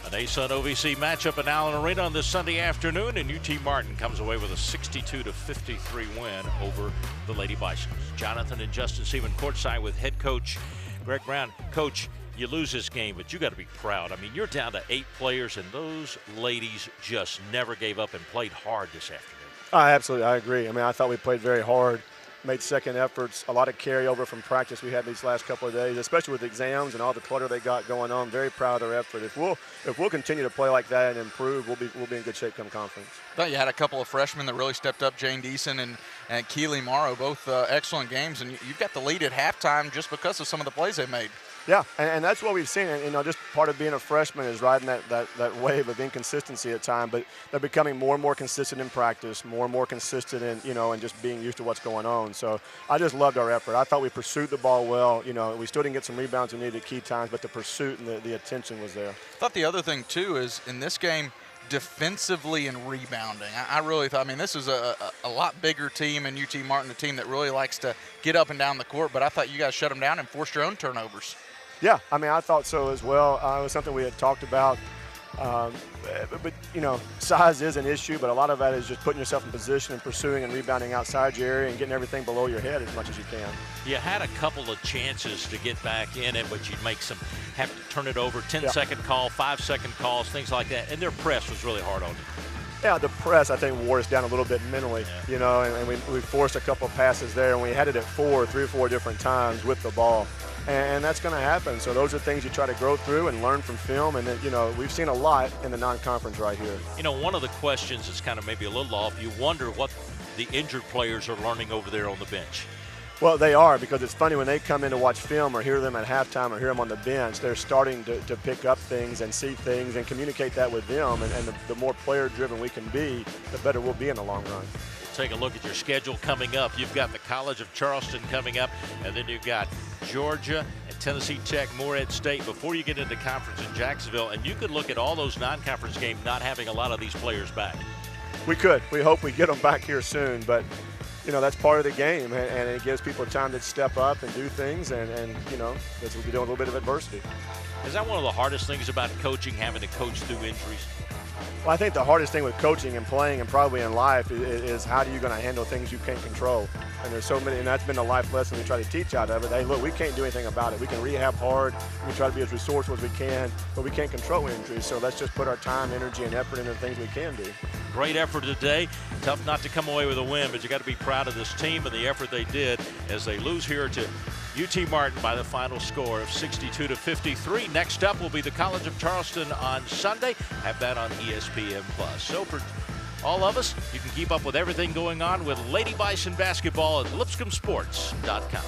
An ASUN OVC matchup in Allen Arena on this Sunday afternoon, and UT Martin comes away with a 62-53 win over the Lady Bisons. Jonathan and Justin Seaman courtside with head coach Greg Brown. Coach, you lose this game, but you got to be proud. I mean, you're down to 8 players, and those ladies just never gave up and played hard this afternoon. Absolutely, I agree. I mean, I thought we played very hard, made second efforts, a lot of carryover from practice we had these last couple of days, especially with exams and all the clutter they got going on. Very proud of their effort. If we'll continue to play like that and improve, we'll be in good shape come conference. I thought you had a couple of freshmen that really stepped up, Jane Deason and Keely Morrow, both excellent games, and you've got the lead at halftime just because of some of the plays they made. Yeah, and that's what we've seen. And, you know, just part of being a freshman is riding that wave of inconsistency at times, but they're becoming more and more consistent in practice, more and more consistent in, you know, and just being used to what's going on. So I just loved our effort. I thought we pursued the ball well. You know, we still didn't get some rebounds we needed at key times, but the pursuit and the attention was there. I thought the other thing, too, is in this game, defensively and rebounding. I really thought, I mean, this is a lot bigger team, and UT Martin, a team that really likes to get up and down the court, but I thought you guys shut them down and forced your own turnovers. Yeah, I mean, I thought so as well. It was something we had talked about. But, you know, size is an issue, but a lot of that is just putting yourself in position and pursuing and rebounding outside your area and getting everything below your head as much as you can. You had a couple of chances to get back in it, but you'd make some, have to turn it over, 10-second call, 5-second calls, things like that, and their press was really hard on you. Yeah, the press, I think, wore us down a little bit mentally, you know, and we forced a couple of passes there, and we had it at 3 or 4 different times with the ball. And that's going to happen. So those are things you try to grow through and learn from film. And, you know, we've seen a lot in the non-conference right here. You know, one of the questions is kind of maybe a little off. You wonder what the injured players are learning over there on the bench. Well, they are, because it's funny when they come in to watch film or hear them at halftime or hear them on the bench, they're starting to pick up things and see things and communicate that with them. And the more player-driven we can be, the better we'll be in the long run. Take a look at your schedule coming up. You've got the College of Charleston coming up, and then you've got Georgia and Tennessee Tech, Morehead State before you get into conference in Jacksonville. And you could look at all those non-conference games not having a lot of these players back. We could. We hope we get them back here soon, but you know, that's part of the game, and it gives people time to step up and do things, and you know, that's what we do, a little bit of adversity. Is that one of the hardest things about coaching, having to coach through injuries? Well, I think the hardest thing with coaching and playing and probably in life is how are you going to handle things you can't control. And there's so many, and that's been the life lesson we try to teach out of it. Hey, look, we can't do anything about it. We can rehab hard, we try to be as resourceful as we can, but we can't control injuries. So let's just put our time, energy, and effort into the things we can do. Great effort today. Tough not to come away with a win, but you got to be proud of this team and the effort they did as they lose here to UT Martin by the final score of 62-53. Next up will be the College of Charleston on Sunday. Have that on ESPN+. So for all of us, you can keep up with everything going on with Lady Bison basketball at lipscombsports.com.